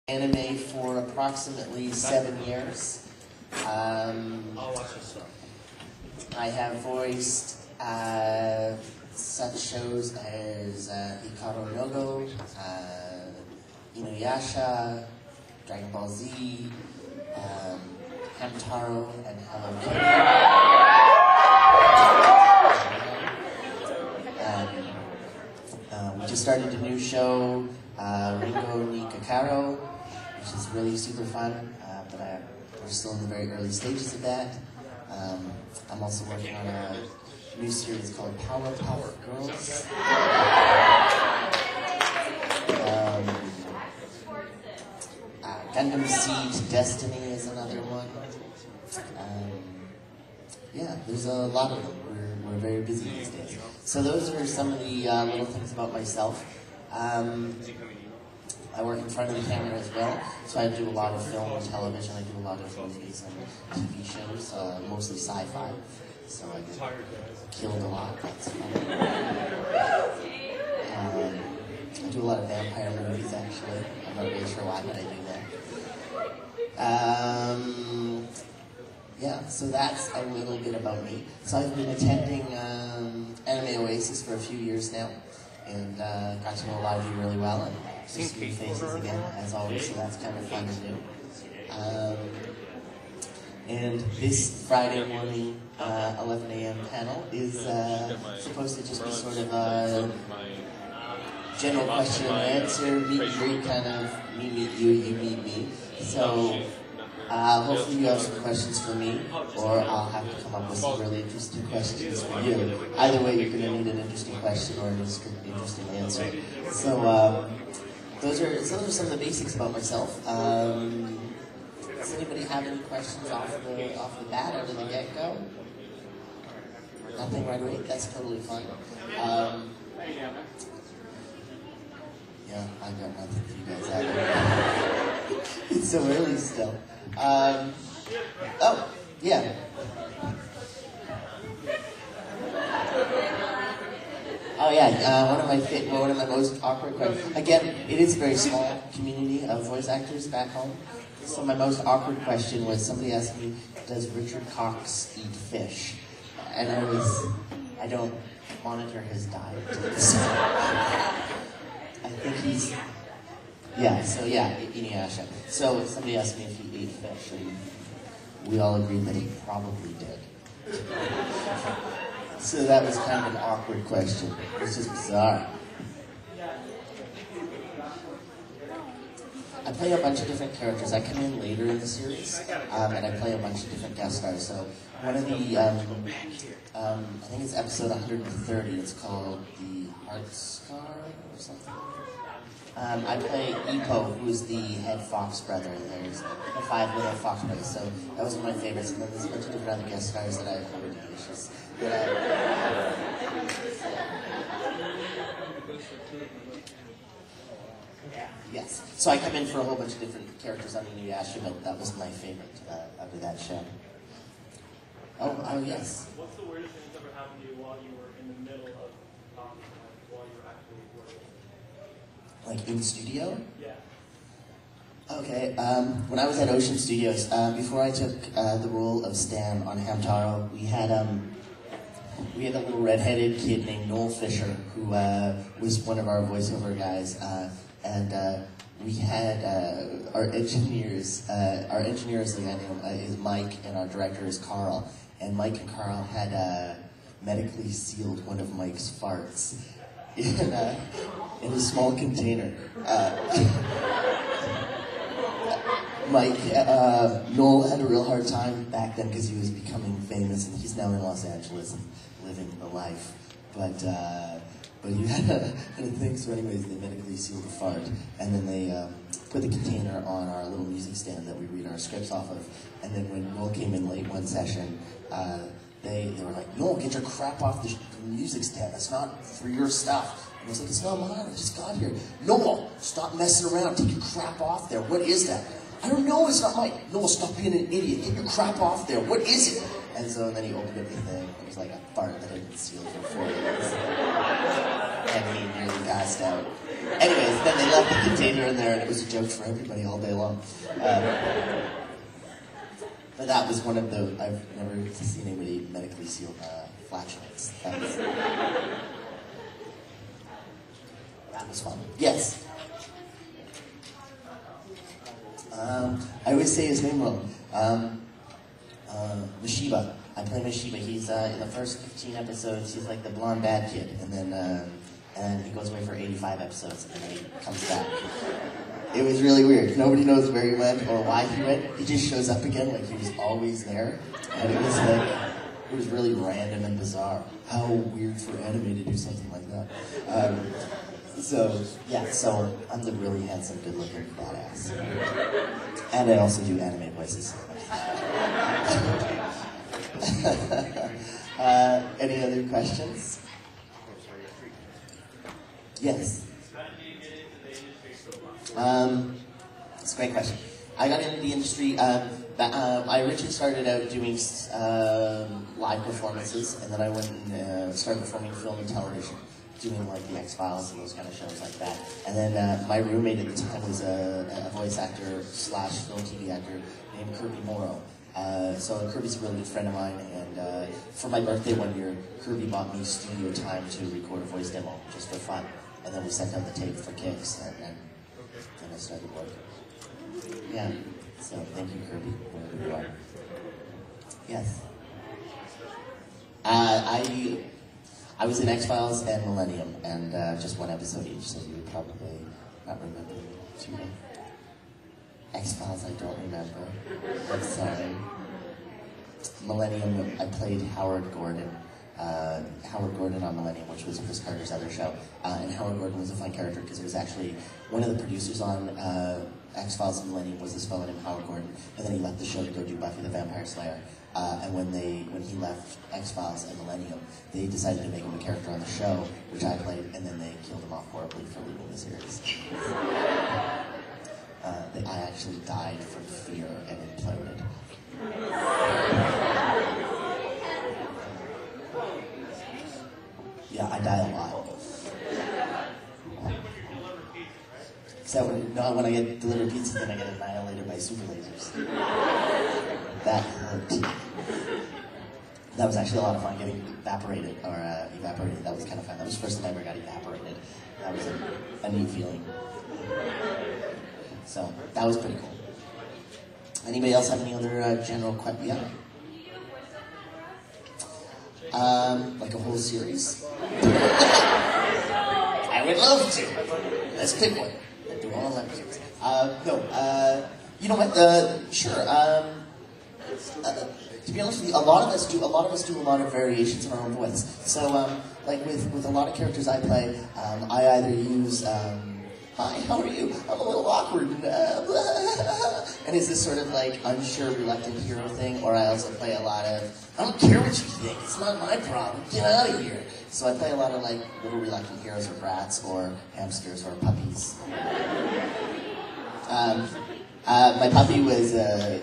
Anime for approximately 7 years. I have voiced such shows as Hikaru no Go, Inuyasha, Dragonball Z, Hamtaro, and Hello Kitty. We just started a new show, Ringo ni Kakaro, which is really super fun, but we're still in the very early stages of that. I'm also working on a new series called Powerpuff Girls. Gundam Seed Destiny is another one. Yeah, there's a lot of them. We're very busy these days. So those are some of the little things about myself. I work in front of the camera as well, so I do a lot of film and television. I do a lot of movies and TV shows, mostly sci-fi. So I get killed a lot. That's fun. I do a lot of vampire movies, actually. I'm not really sure why, but I do that. Yeah, so that's a little bit about me. So I've been attending Anime Oasis for a few years now, and got to know a lot of you really well, and just new faces again, as always, so that's kind of fun to do. And this Friday morning, 11 a.m. panel is supposed to just be sort of a general question and answer, meet and greet, kind of me meet you, you meet me. So hopefully you have some questions for me, or I'll have to come up with some really interesting questions for you. Either way, you're going to need an interesting question or an interesting answer. So those are some of the basics about myself. Does anybody have any questions off the bat, out of the get-go? Nothing right away? That's totally fine. Yeah, I got nothing for you guys either. It's so early still. Oh, yeah. Oh yeah, one of my most awkward questions. Again, it is a very small community of voice actors back home. So my most awkward question was, somebody asked me, does Richard Cox eat fish? And I don't monitor his diet. So I think he's, Inuyasha. So somebody asked me if he ate fish, and we all agreed that he probably did. So that was kind of an awkward question. It was just bizarre. I play a bunch of different characters. I come in later in the series, and I play a bunch of different guest stars. So one of the, I think it's episode 130, it's called The Heart Scar or something. I play Ippo, who's the head fox brother. There's the 5 little fox brothers, so that was one of my favorites. And then there's a bunch of different other guest stars that I've heard delicious. Yes. So I come in for a whole bunch of different characters on Inuyasha, but that was my favorite out of that show. Oh, yes. What's the weirdest thing that's ever happened to you while you were in the middle of while you were actually working? Like in studio? Yeah. Okay, when I was at Ocean Studios, before I took the role of Stan on Hamtaro, we had a little redheaded kid named Noel Fisher, who was one of our voiceover guys, and we had our engineers. Our engineer is Mike, and our director is Carl. And Mike and Carl had medically sealed one of Mike's farts in a small container. Noel had a real hard time back then because he was becoming famous, and he's now in Los Angeles and living the life. But he had a thing, so anyways, they medically sealed the fart, and then they put the container on our little music stand that we read our scripts off of. And then when Noel came in late one session, they were like, "Noel, get your crap off the music stand. That's not for your stuff." And I was like, "It's not mine. I just got here." "Noel, stop messing around. Take your crap off there. What is that?" "I don't know. It's not mine." "Noel, stop being an idiot. Get your crap off there. What is it?" And so then he opened up the thing. It was like a fart that had been sealed for 4 days. And he nearly passed out. Anyways, then they left the container in there, and it was a joke for everybody all day long. But that was one of the, I've never seen anybody medically seal flatulence. That was fun. Yes? I always say his name wrong. Mashiba. I play Mashiba. He's in the first 15 episodes, he's like the blonde bad kid, and then he goes away for 85 episodes, and then he comes back. It was really weird. Nobody knows where he went or why he went. He just shows up again like he was always there, and it was really random and bizarre. How weird for anime to do something like that. So I'm the really handsome, good-looking badass. And I also do anime voices. Any other questions? Yes? How did you get into the industry so much? It's a great question. I got into the industry, I originally started out doing live performances, and then I went and started performing film and television, doing like the X-Files and those kind of shows like that. And then my roommate at the time was a voice actor / film TV actor named Kirby Morrow. So Kirby's a really good friend of mine, and for my birthday one year, Kirby bought me studio time to record a voice demo, just for fun. And then we sent out the tape for kicks, and then I started working. Yeah, so thank you, Kirby, wherever you are. Yes? I was in X-Files and Millennium, and just one episode each, so you would probably not remember too much. X-Files, I don't remember. I'm sorry. Millennium, I played Howard Gordon. Howard Gordon on Millennium, which was Chris Carter's other show. And Howard Gordon was a fun character because it was actually one of the producers on X-Files and Millennium was this fellow named Howard Gordon, and then he left the show to go do Buffy the Vampire Slayer. And when he left X-Files and Millennium, they decided to make him a character on the show, which I played, and then they killed him off horribly for leaving the series. I actually died from fear and imploded. Yeah, I die a lot. So when I get delivered pizza, then I get annihilated by super lasers. That hurt. That was actually a lot of fun, getting evaporated. That was kind of fun. That was the first time I ever got evaporated. That was a neat feeling. So that was pretty cool. Anybody else have any other general questions? Yeah. Like a whole series? I would love to. Let's pick one. I'll do all episodes. You know what? Sure. To be honest with you, a lot of us do a lot of variations of our own voice. So, like with a lot of characters I play, I either use hi, how are you? I'm a little awkward. And it's this sort of like unsure, reluctant hero thing, or I also play a lot of, I don't care what you think, it's not my problem, get out of here. So I play a lot of like little reluctant heroes or brats or hamsters or puppies. My puppy was I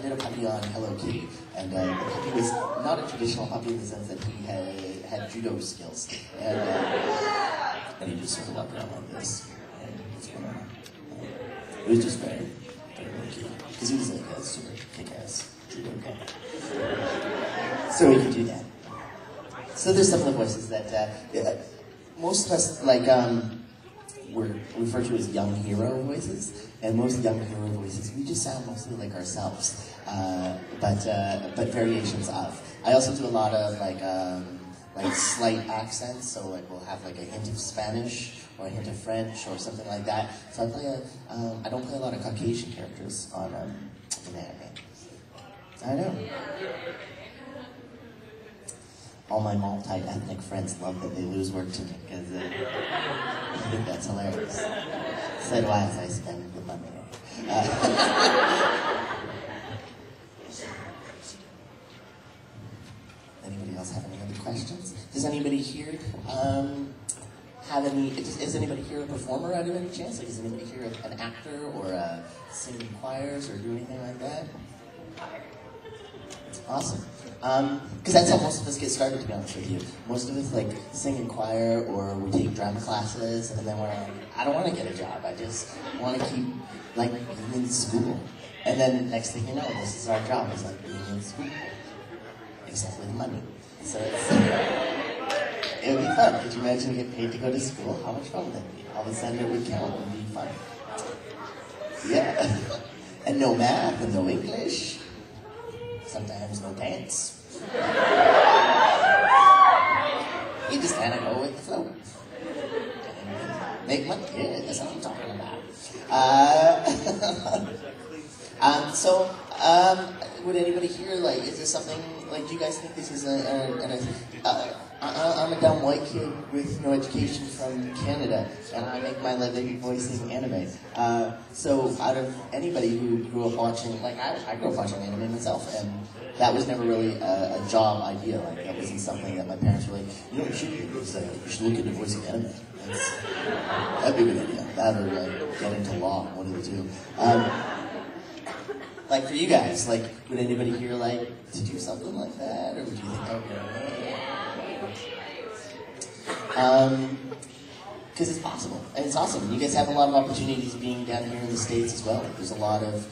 did a puppy on Hello Kitty, and the puppy was not a traditional puppy in the sense that he had judo skills. And he just sort of walked around like this. And it was just very, very cute. Because he was like a super kick-ass judo guy. So we could do that. So there's some of the voices that most of us were referred to as young hero voices, and most young hero voices, we just sound mostly like ourselves, but variations of. I also do a lot of like slight accents, so like we'll have like a hint of Spanish or a hint of French or something like that. So I don't play a lot of Caucasian characters on in anime. I know. All my multi-ethnic friends love that they lose work to me because I think that's hilarious. So do I as I spend the money. Anybody else have any other questions? Does anybody here have any? Is anybody here a performer out of any chance? Like, is anybody here an actor or sing in choirs or do anything like that? Awesome. Because that's how most of us get started, to be honest with you. Most of us like sing in choir or we take drama classes, and then we're like, I don't want to get a job. I just want to keep like being in school. And then next thing you know, this is our job. It's like being in school, except with money. So it would be fun. Could you imagine getting paid to go to school? How much fun would that be? All of a sudden it would count and be fun. Yeah. And no math and no English. Sometimes no pants. You just kind of go with the flow. Make money. Yeah, that's what I'm talking about. Would anybody here, like, is this something, like, do you guys think this is I'm a dumb white kid with no education from Canada, and I make my living voicing anime. So out of anybody who grew up watching, like, I grew up watching anime myself, and that was never really a job idea. Like, that wasn't something that my parents were like, you know what you should do? Is, you should look into voicing anime. That'd be a good idea. That or, like, get into law, one of the two. Like, for you guys, like, would anybody here like to do something like that, or would you think that would be because it's possible, and it's awesome. You guys have a lot of opportunities being down here in the States as well. There's a lot of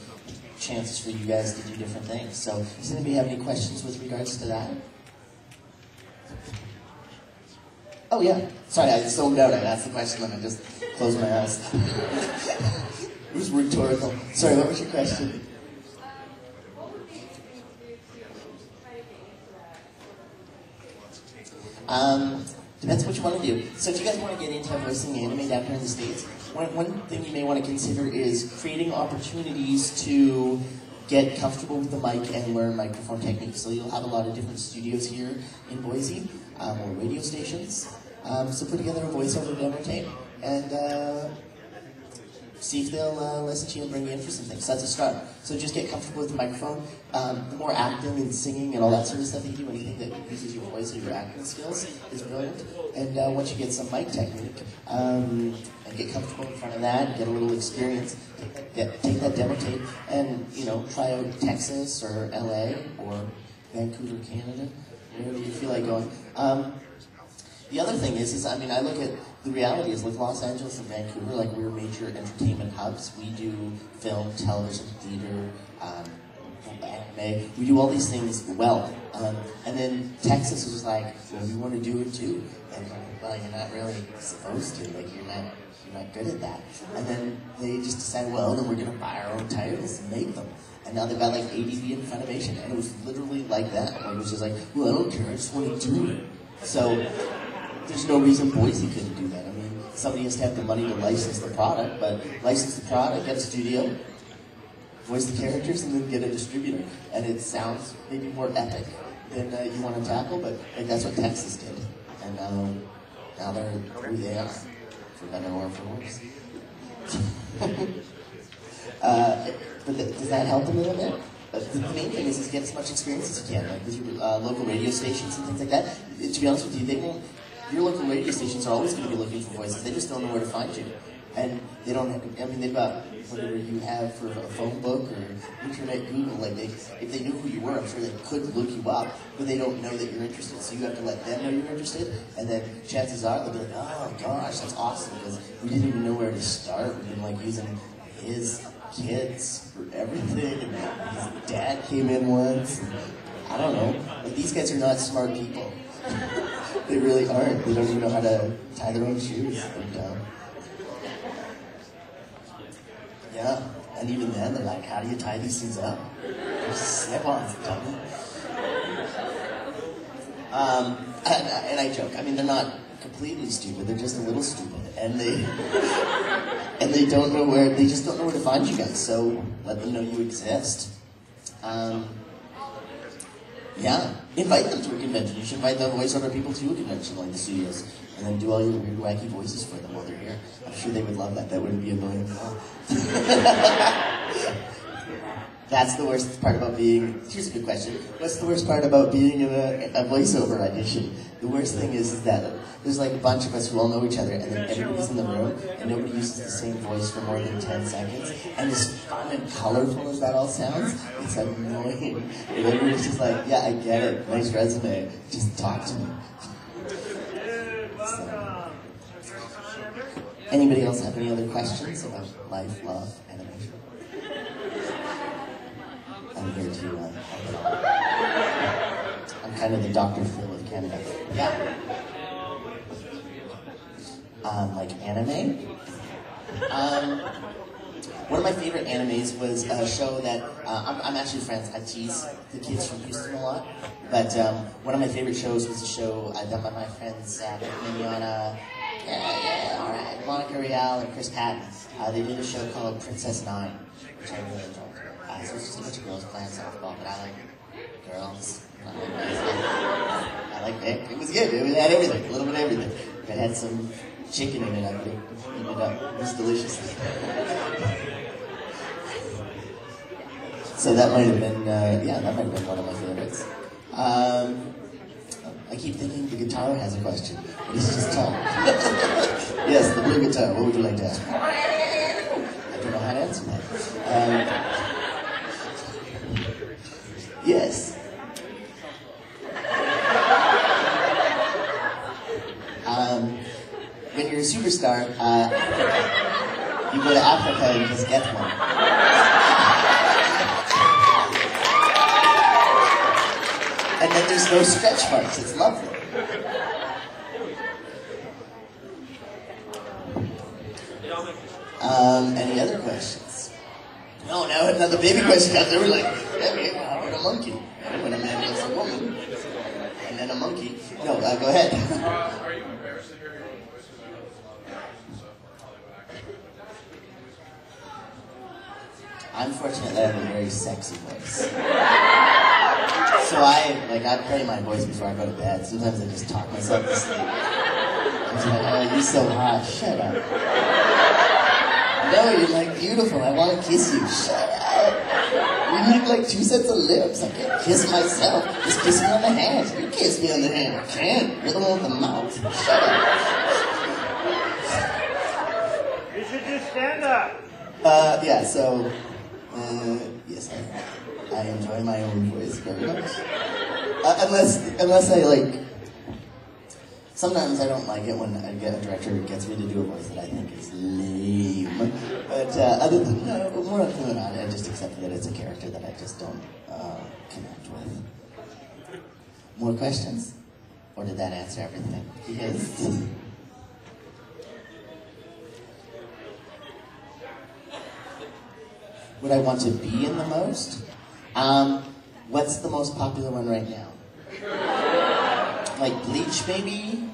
chances for you guys to do different things. So, does anybody have any questions with regards to that? Oh yeah, sorry, I zoned out. I asked the question and I just closed my eyes. It was rhetorical. Sorry, what was your question? Depends what you want to do. So if you guys want to get into voicing anime down here in the States, one thing you may want to consider is creating opportunities to get comfortable with the mic and learn microphone techniques. So you'll have a lot of different studios here in Boise, or radio stations. So put together a voiceover demo tape and see if they'll listen to you and bring you in for some things. So that's a start. So just get comfortable with the microphone. The more acting and singing and all that sort of stuff that you do, anything that uses your voice or your acting skills is brilliant. And once you get some mic technique, and get comfortable in front of that, get a little experience, take that demo tape and, you know, try out Texas or LA or Vancouver, Canada, wherever you feel like going. The other thing is I mean, I look at, the reality is, like, Los Angeles and Vancouver, like, we're major entertainment hubs. We do film, television, theater, anime. We do all these things well. And then Texas was like, well, we want to do it too. And I'm like, well, you're not really supposed to. Like, you're not good at that. And then they just decided, well, then we're going to buy our own titles and make them. And now they've got, like, ADV and Funimation. And it was literally like that. Like, it was just like, well, I don't care. I just want to do it. So there's no reason Boise couldn't do that. I mean, somebody has to have the money to license the product, but license the product, get a studio, voice the characters, and then get a distributor. And it sounds maybe more epic than you want to tackle, but like, that's what Texas did. And now they're who they are, for better or for worse. But does that help a little bit? But the main thing is get as much experience as you can, like with your local radio stations and things like that. To be honest with you, they won't. Your local radio stations are always going to be looking for voices. They just don't know where to find you. And they don't have, I mean, they've got whatever you have for a phone book or internet Google. Like, if they knew who you were, I'm sure they could look you up, but they don't know that you're interested. So you have to let them know you're interested. And then chances are they'll be like, oh gosh, that's awesome, because we didn't even know where to start. We've been like using his kids for everything. And his dad came in once. And I don't know. Like, these guys are not smart people. They really aren't. They don't even know how to tie their own shoes. And, yeah, and even then, they're like, how do you tie these things up? There's slip-ons, dummy. And I joke. I mean, they're not completely stupid. They're just a little stupid. And they don't know where, they just don't know where to find you guys. So let them know you exist. Yeah, invite them to a convention. You should invite the voiceover people to a convention, like the studios, and then do all your weird, wacky voices for them while they're here. I'm sure they would love that. That wouldn't be annoying at all. That's the worst part about being, here's a good question. What's the worst part about being in a voiceover audition? The worst thing is that there's like a bunch of us who all know each other, and then everybody's in the room, and nobody uses the same voice for more than 10 seconds. And as fun and colorful as that all sounds, it's annoying. And everybody's just like, yeah, I get it. Nice resume. Just talk to me. So. Anybody else have any other questions about life, love, animation? I'm here to, I'm kind of the Dr. Phil of Canada. Yeah. Like anime? One of my favorite animes was a show that, I'm actually friends, I tease the kids from Houston a lot, but one of my favorite shows was a show done by my friends, Mignona, alright, Monica Rial and Chris Patton. They did a show called Princess Nine, which I really enjoyed. So it's just a bunch of girls playing softball, but I like girls. I like it. It was good. It had everything, a little bit of everything. It had some chicken in it, I think. Eat it up. It was delicious. So that might have been, that might have been one of my favorites. I keep thinking the guitar has a question, but it's just tall. Yes, the blue guitar. What would you like to ask? I don't know how to answer that. Yes. When you're a superstar, you go to Africa and just get one. And then there's no stretch marks. It's lovely. Any other questions? No, now another baby question out there. We're like, how about a monkey? When a man loves a woman, and then a monkey. No, go ahead. Are you embarrassed to hear your own voice because you know there's a lot of actors and stuff for Hollywood actors? I'm fortunate that I have a very sexy voice. So I play my voice before I go to bed. Sometimes I just talk myself to sleep. I'm just like, oh, you're so hot. Shut up. No, you're like beautiful. I want to kiss you. Shut up. You need like 2 sets of lips. I can't kiss myself. Just kiss me on the hand. You kiss me on the hand. I can't. You're the one with the mouth. Shut up. You should just stand up. Yeah, so, yes, I enjoy my own voice very much. Unless I like, sometimes I don't like it when I get a director who gets me to do a voice that I think is lame. But other than, more often than not, I just accept that it's a character that I just don't connect with. More questions? Or did that answer everything? Yes. What I want to be in the most? What's the most popular one right now? Like Bleach, maybe?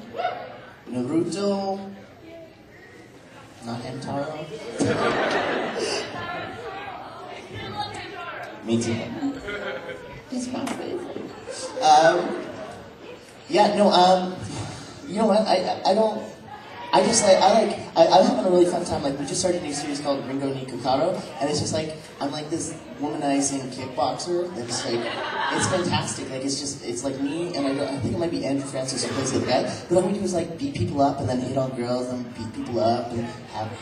Naruto? Not Hamtaro? Me too. It's my favorite. You know what? I'm having a really fun time. Like, we just started a new series called Ringo ni Kokaro, and it's just like, I'm like this womanizing kickboxer that's like, it's fantastic. Like, it's like me, and I think it might be Andrew Francis who plays the other guy, but all we do is like beat people up and then hit on girls and beat people up and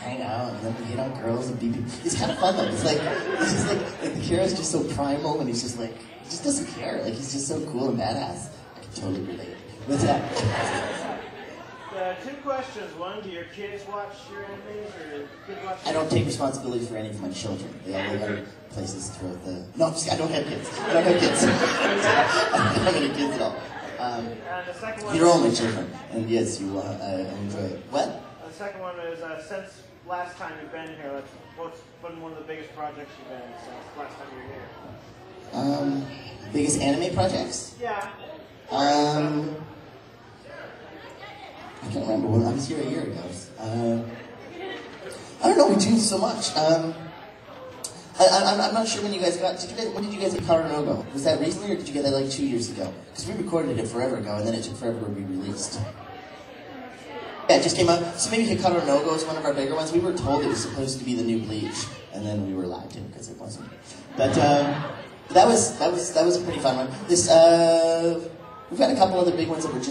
hang out and then hit on girls and beat people. It's kind of fun though. It's just like the hero's just so primal and he's just like, he just doesn't care. Like, he's just so cool and badass. I can totally relate. What's that? 2 questions. One, do your kids watch your animes or kids watch? I don't take responsibility for any of my children. They all live other places throughout the... No, I don't have kids. I don't have kids. I don't have any kids at all. And the second one... You're all my children. And yes, you enjoy it. What? The second one is, since last time you've been here, what's been one of the biggest projects you've been in since last time you were here? Biggest anime projects? Yeah. I can't remember when I was here a year ago. I don't know, we changed so much. I'm not sure when you guys got, when did you guys get Hikaru no Go? Was that recently or did you get that like 2 years ago? Because we recorded it forever ago and then it took forever to be released. Yeah, it just came out. So maybe Hikaru no Go is one of our bigger ones. We were told it was supposed to be the new Bleach and then we were lied to because it wasn't. But that was a pretty fun one. This, We've had a couple other big ones that we're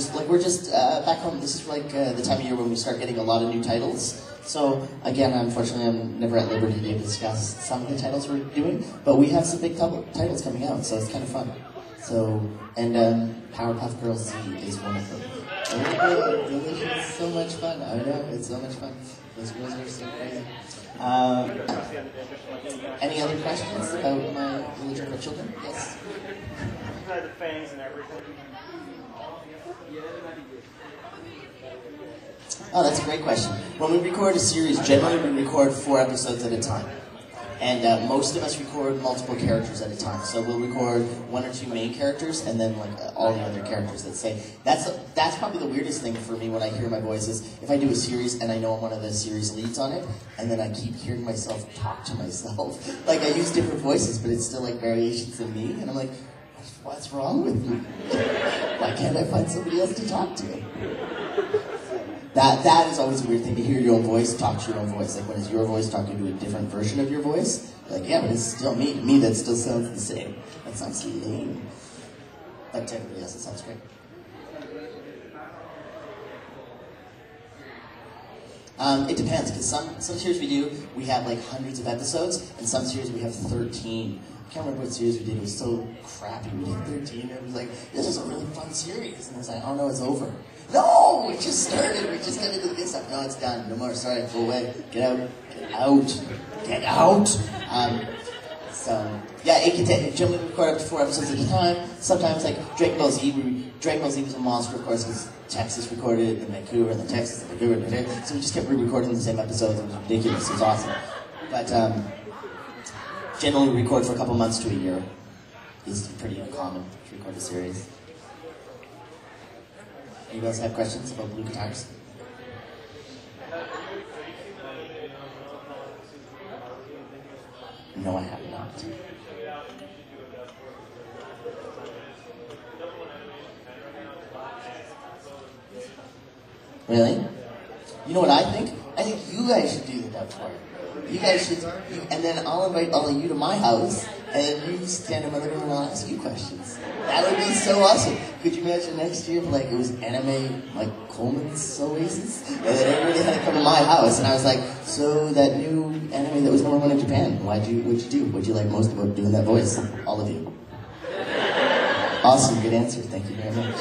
just back home. This is like the time of year when we start getting a lot of new titles. So again, unfortunately, I'm never at liberty to discuss some of the titles we're doing, but we have some big titles coming out, so it's kind of fun. So, and Powerpuff Girls Z is one of them. It's so much fun. I know, it's so much fun. Those girls are so crazy. Any other questions about my religion for children? Yes? The fangs and everything. Oh, that's a great question. When we record a series, generally we record 4 episodes at a time. And most of us record multiple characters at a time. So we'll record 1 or 2 main characters, and then like all the other characters that say. That's probably the weirdest thing for me when I hear my voice is if I do a series and I know I'm one of the series leads on it, and then I keep hearing myself talk to myself. Like I use different voices, but it's still like variations of me, and I'm like, what's wrong with me? Why can't I find somebody else to talk to? That is always a weird thing to hear your own voice talk to your own voice. Like when it's your voice talking to a different version of your voice, you're like, yeah, but it's still me. To me, that still sounds the same. That sounds lame. But to everybody else, it sounds great. It depends, because some series we have like hundreds of episodes, and some series we have 13. I can't remember what series we did. It was so crappy. We did 13, and it was like, this is a really fun series. And I was like, oh no, it's over. No, we just started. We just got into the good stuff. No, it's done. No more. Sorry, go away. Get out. Get out. Get out. So, yeah, it can take, generally we record up to 4 episodes at a time. Sometimes, like, Dragonball Z was a monster, of course, because Texas recorded it in Vancouver, and then Texas, and Vancouver, so we just kept re-recording the same episodes. It was ridiculous. It was awesome. But, generally we record for a couple months to a year. It's pretty common to record a series. Anybody else have questions about blue guitars? No, I have not. Really? You know what I think? I think you guys should do the dub for it. You guys should, and then I'll invite all of you to my house, and you stand in my living room and I'll ask you questions. That would be so awesome. Could you imagine next year if like it was anime like Coleman's Oasis? And then everybody had to come to my house, and I was like, so that new anime that was #1 in Japan, what'd you do? What'd you like most about doing that voice? All of you. Awesome, good answer. Thank you very much.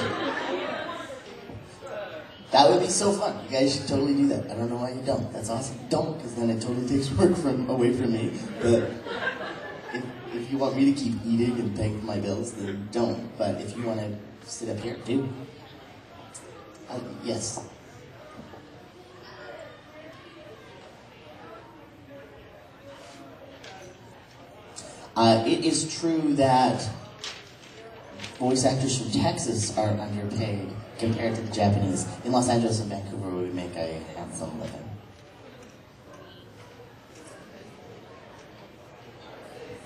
That would be so fun. You guys should totally do that. I don't know why you don't. That's awesome. Don't, because then it totally takes work away from me. But if you want me to keep eating and paying for my bills, then don't. But if you want to sit up here, do. Yes. It is true that voice actors from Texas are underpaid compared to the Japanese. In Los Angeles and Vancouver, we make a handsome living.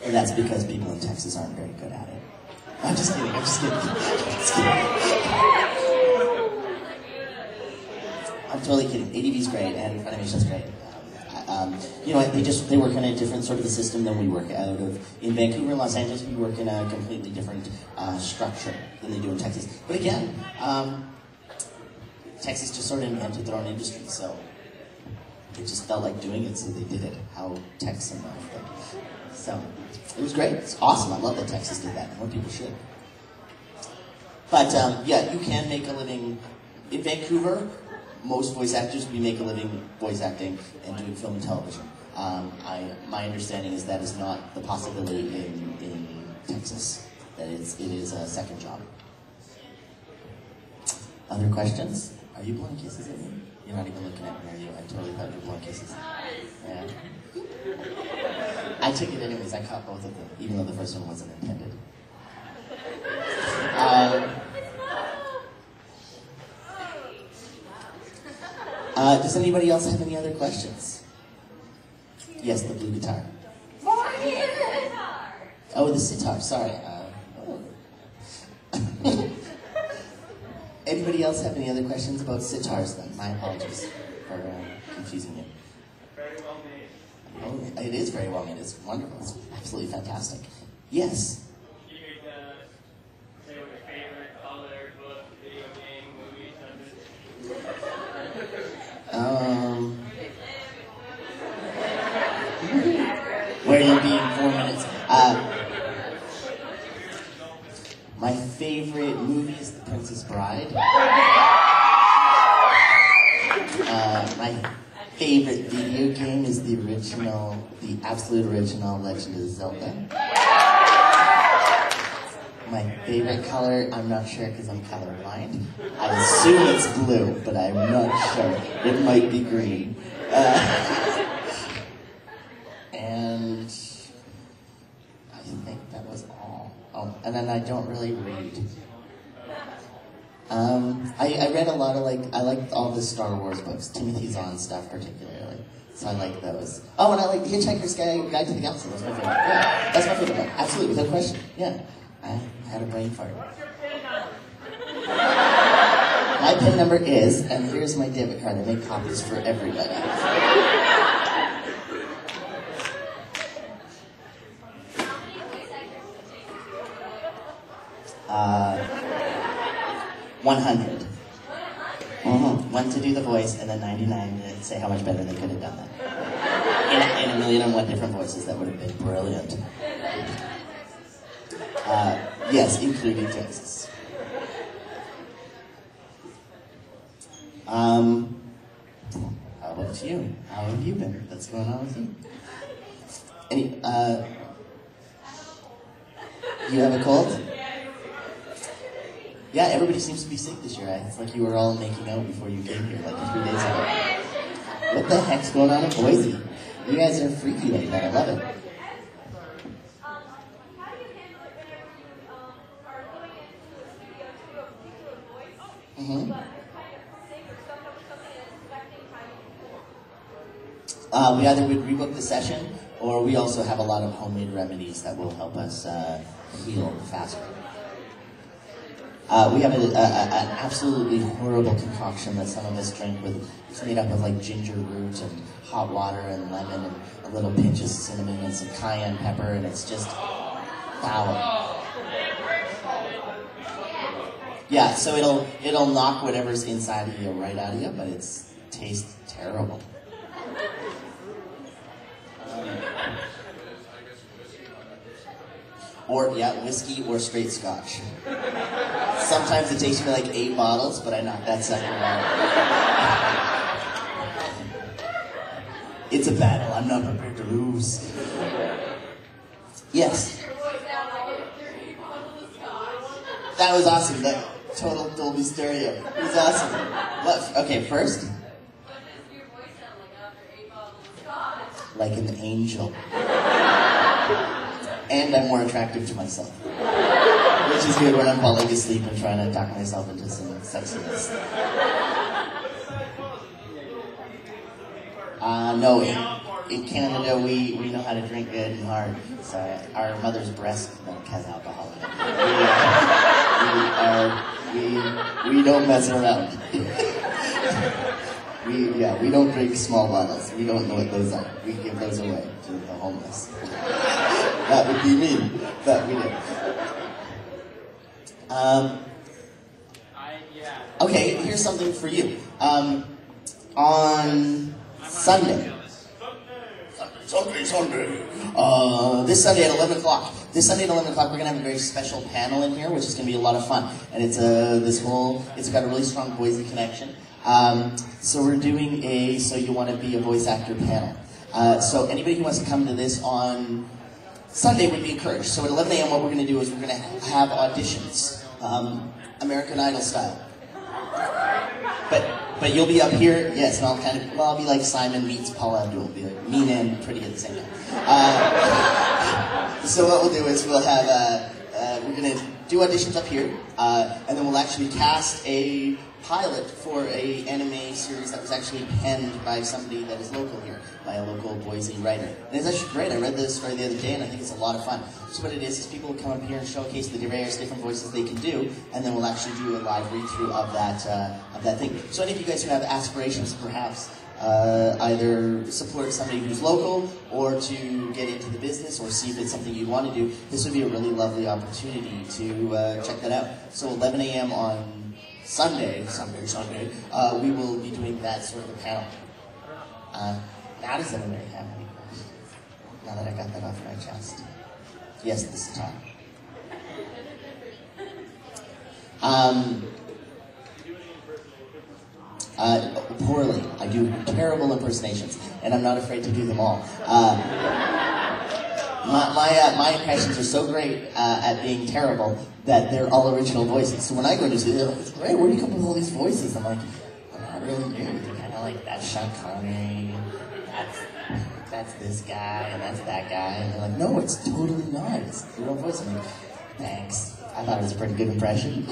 And that's because people in Texas aren't very good at it. I'm just kidding. I'm totally kidding. ADV's great, and Funimation's great. You know, they work in a different sort of a system than we work out of. In Vancouver and Los Angeles, we work in a completely different structure than they do in Texas. But again, Texas just sort of invented their own industry, so they just felt like doing it, so they did it. How Texan of them. So it was great. It's awesome. I love that Texas did that. More people should. But yeah, you can make a living in Vancouver. Most voice actors, we make a living voice acting and doing film and television. My understanding is that is not the possibility in Texas. That it is a second job. Other questions? Are you blowing kisses at me? You're not even looking at me, are you? I totally thought you were blowing kisses. Yeah. I took it anyways. I caught both of them, even though the first one wasn't intended. Does anybody else have any other questions? Yes, the blue guitar. Oh, the sitar. Sorry. Anybody else have any other questions about sitars then? My apologies for confusing you. Very well made. Oh, it is very well made. It's wonderful. It's absolutely fantastic. Yes? You could say what your favorite color, book, where you'll be in 4 minutes. My favorite movie is The Princess Bride. My favorite video game is the absolute original Legend of Zelda. My favorite color, I'm not sure because I'm colorblind. I assume it's blue, but I'm not sure. It might be green. And I think that was all. Oh, and then I don't really read. I read a lot of I liked all the Star Wars books, Timothy Zahn stuff particularly. So I like those. Oh, and I like Hitchhiker's Guide to the Galaxy. That's my favorite. Yeah, that's my favorite book. Absolutely, without question. Yeah, I had a brain fart. What's your PIN number? My PIN number is, and here's my debit card. I make copies for everybody. 100. One to do the voice, and then 99 to say how much better they could have done that. In 1,000,001 different voices, that would have been brilliant. Yes, including Texas. How about you? How have you been? What's going on with you? You have a cold? Yeah, everybody seems to be sick this year. It's like you were all making out before you came here, like 3 days ago. What the heck's going on in Boise? You guys are freaky like that. I love it. We either would rebook the session, or we also have a lot of homemade remedies that will help us heal faster. We have an absolutely horrible concoction that some of us drink it's made up of ginger root and hot water and lemon and a little pinch of cinnamon and some cayenne pepper, and it's just foul. Yeah, so it'll knock whatever's inside of you right out of you, but it tastes terrible. Whiskey or straight scotch. Sometimes it takes me 8 bottles, but I knock that sucker out. It's a battle. I'm not prepared to lose. Yes. That was awesome. That total Dolby Stereo. It was awesome. What? Okay, first. What does your voice sound like after 8 bottles of scotch? Like an angel. And I'm more attractive to myself. Which is good when I'm falling asleep and trying to talk myself into some sexiness. No, in Canada we know how to drink good and hard. So our mother's breast milk has alcohol in it. We don't mess around. We don't drink small bottles. We don't know what those are. We give those away to the homeless. That would be me. That we do. Okay, here's something for you. On Sunday. This Sunday at 11 o'clock. This Sunday at 11 o'clock, we're going to have a very special panel in here, which is going to be a lot of fun. And it's got a really strong Boise connection. So we're doing So You Want to Be a Voice Actor panel. So anybody who wants to come to this on Sunday would be encouraged. So at 11 a.m. what we're going to do is we're going to have auditions, American Idol style. But you'll be up here, yes, and I'll be like Simon meets Paula Abdul, be like mean and pretty at the same time. So what we'll do is we'll have, we're going to do auditions up here, and then we'll actually cast a pilot for a anime series that was actually penned by somebody that is local here, by a local Boise writer. And it's actually great. I read this story the other day, and I think it's a lot of fun. So what it is people will come up here and showcase the various different voices they can do, and then we'll actually do a live read-through of that thing. So any of you guys who have aspirations, perhaps, either support somebody who's local, or to get into the business, or see if it's something you want to do, this would be a really lovely opportunity to check that out. So 11 a.m. on Sunday, we will be doing that sort of a panel. Madison and I have any questions? Now that I got that off my chest. Yes, this is time. Poorly. I do terrible impersonations, and I'm not afraid to do them all. My impressions are so great at being terrible that they're all original voices. So when I go to see it, it's great, where do you come up with all these voices? I'm like, I'm not really new. Kind of like, that's Sean Connery, that's this guy, and that's that guy. And they're like, no, it's totally not. It's your own voice. I'm like, thanks. I thought it was a pretty good impression.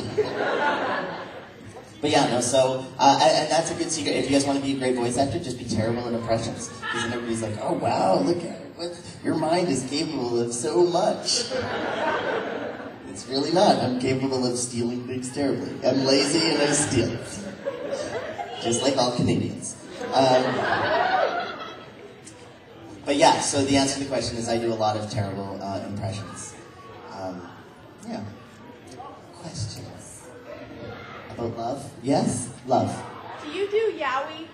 But yeah, no, so, and that's a good secret. If you guys want to be a great voice actor, just be terrible at impressions. Because then everybody's like, oh wow, look at it. Your mind is capable of so much. It's really not. I'm capable of stealing things terribly. I'm lazy and I steal. Just like all Canadians. But yeah, so the answer to the question is I do a lot of terrible impressions. Yeah. Questions? About love? Yes? Love. Do you do yaoi?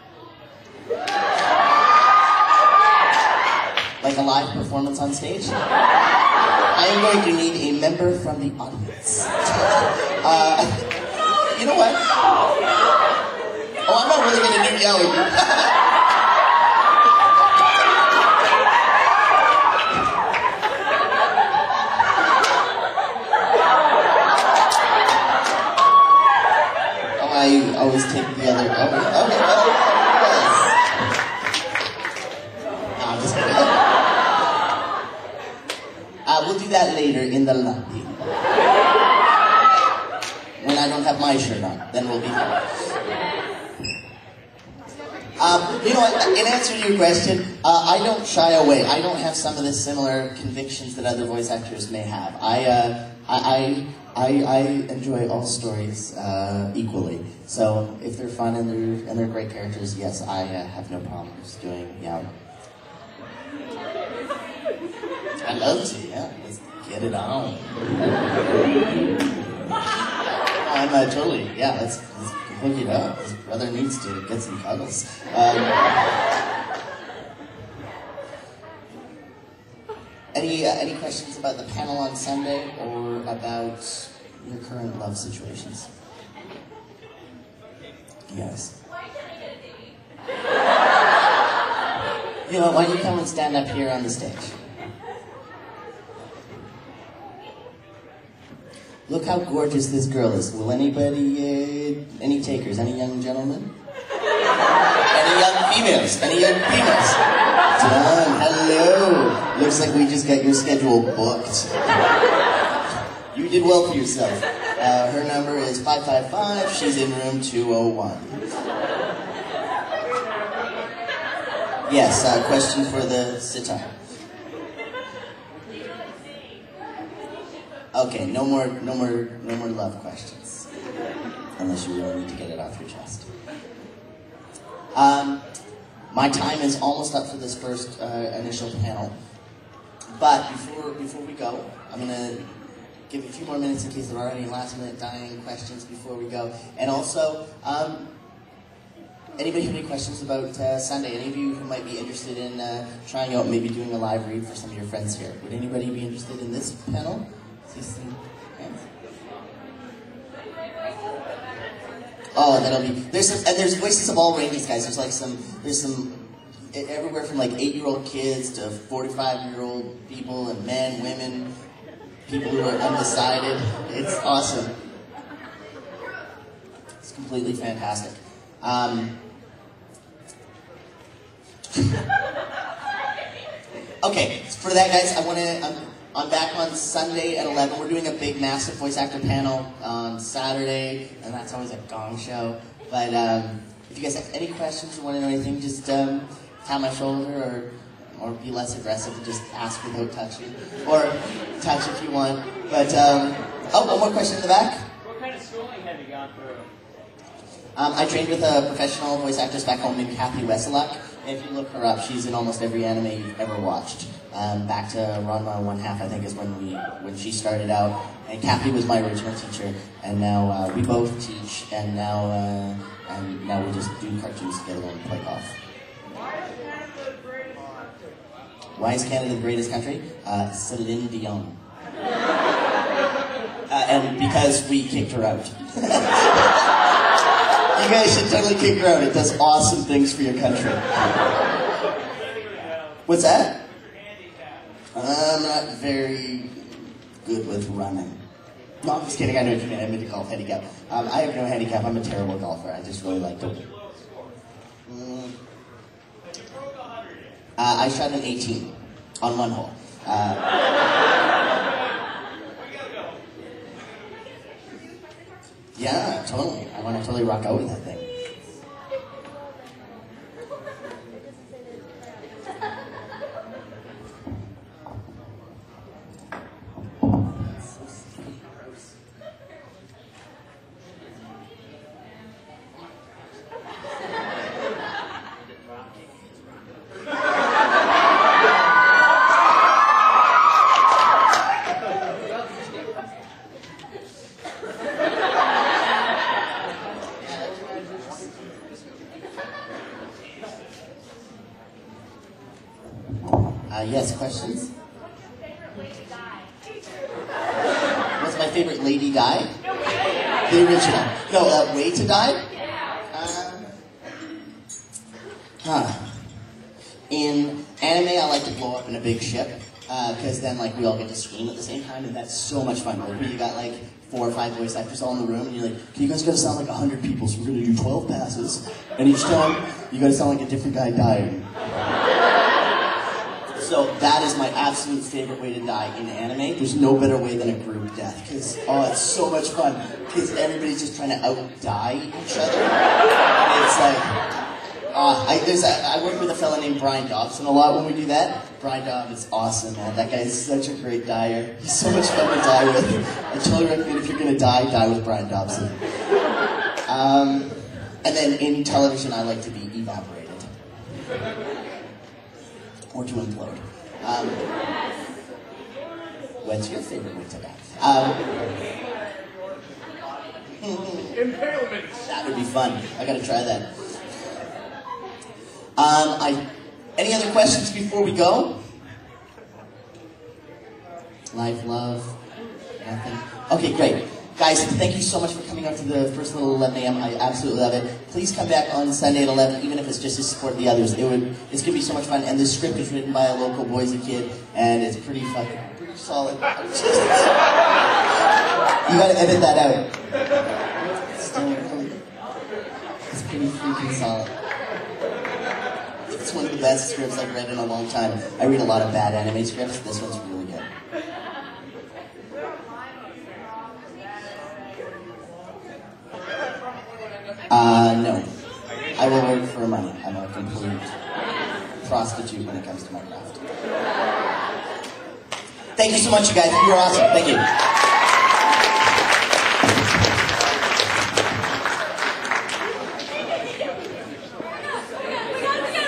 Like a live performance on stage? I am going to need a member from the audience. You know what? Oh, I'm not really going to do yaoi. I always take the other. Okay. Yes. No, I'm just kidding. We'll do that later in the lobby. When I don't have my shirt on, then we'll be fine. You know what? In answer to your question, I don't shy away. I don't have some of the similar convictions that other voice actors may have. I enjoy all stories equally. So if they're fun and they're great characters, yes, I have no problems doing yaoi. I love to, yeah. Let's get it on. I'm totally, yeah. Let's hook it up. His brother needs to get some cuddles. Any questions about the panel on Sunday or about your current love situations? Yes. Why can't I get a date? You know, why don't you come and stand up here on the stage? Look how gorgeous this girl is. Will anybody, any takers, any young gentlemen? Any young females? Any young females? Done. Hello. Looks like we just got your schedule booked. You did well for yourself. Her number is 555. She's in room 201. Yes, question for the sitar. Okay, no more love questions. Unless you really need to get it off your chest. My time is almost up for this first initial panel. But before we go, I'm gonna give a few more minutes in case there are any last-minute dying questions before we go. And also, anybody have any questions about Sunday? Any of you who might be interested in trying out maybe doing a live read for some of your friends here? Would anybody be interested in this panel? See some hands? Oh, that'll be. There's voices of all ranges, guys. There's some everywhere from like 8-year-old kids to 45-year-old people and men, women, people who are undecided. It's awesome. It's completely fantastic. Okay, for that, guys, I'm back on Sunday at 11. We're doing a big, massive voice actor panel on Saturday, and that's always a gong show. But if you guys have any questions or want to know anything, just tap my shoulder or be less aggressive and just ask without touching. Or touch if you want. But, one more question in the back. What kind of schooling have you gone through? I trained with a professional voice actress back home named Kathy Wesseluk. If you look her up, she's in almost every anime you've ever watched. Back to Ranma 1/2, I think, is when she started out. And Kathy was my original teacher, and now we both teach, and now we just do cartoons together and play golf. Why is Canada the greatest country? Why is Canada the greatest country? Celine Dion. And because we kicked her out. You guys should totally kick her out. It does awesome things for your country. What's that? I'm not very good with running. No, I'm just kidding. I know what you mean. I meant to golf handicap. I have no handicap. I'm a terrible golfer. I just really like to. I shot an 18 on one hole. Yeah, totally. I want to totally rock out with that thing. Yes, questions? What's my favorite lady die? The original. No, way to die? In anime, I like to blow up in a big ship, because then like we all get to scream at the same time, and that's so much fun. Like when you got like 4 or 5 voice actors all in the room, and you're like, okay, you guys gotta sound like 100 people, so we're gonna do 12 passes, and each time, you gotta sound like a different guy dying. So that is my absolute favorite way to die in anime. There's no better way than a group death, because, oh, it's so much fun, because everybody's just trying to out-die each other. And it's like, I work with a fella named Brian Dobson a lot when we do that. Brian Dobb is awesome, man. That guy is such a great dyer. He's so much fun to die with. I totally recommend if you're going to die, die with Brian Dobson. And then in television, I like to be evaporated. Or to implode. What's your favorite way to die? Impalement. That would be fun. I gotta try that. Any other questions before we go? Life, love, nothing? Okay, great. Guys, thank you so much for coming out to the first little 11 a.m. I absolutely love it. Please come back on Sunday at 11, even if it's just to support the others. It's going to be so much fun. And this script is written by a local Boise kid, and it's pretty solid. You got to edit that out. It's pretty freaking solid. It's one of the best scripts I've read in a long time. I read a lot of bad anime scripts. This one's really good. No. I will work for money. I'm a complete prostitute when it comes to my craft. Thank you so much, you guys. You're awesome. Thank you.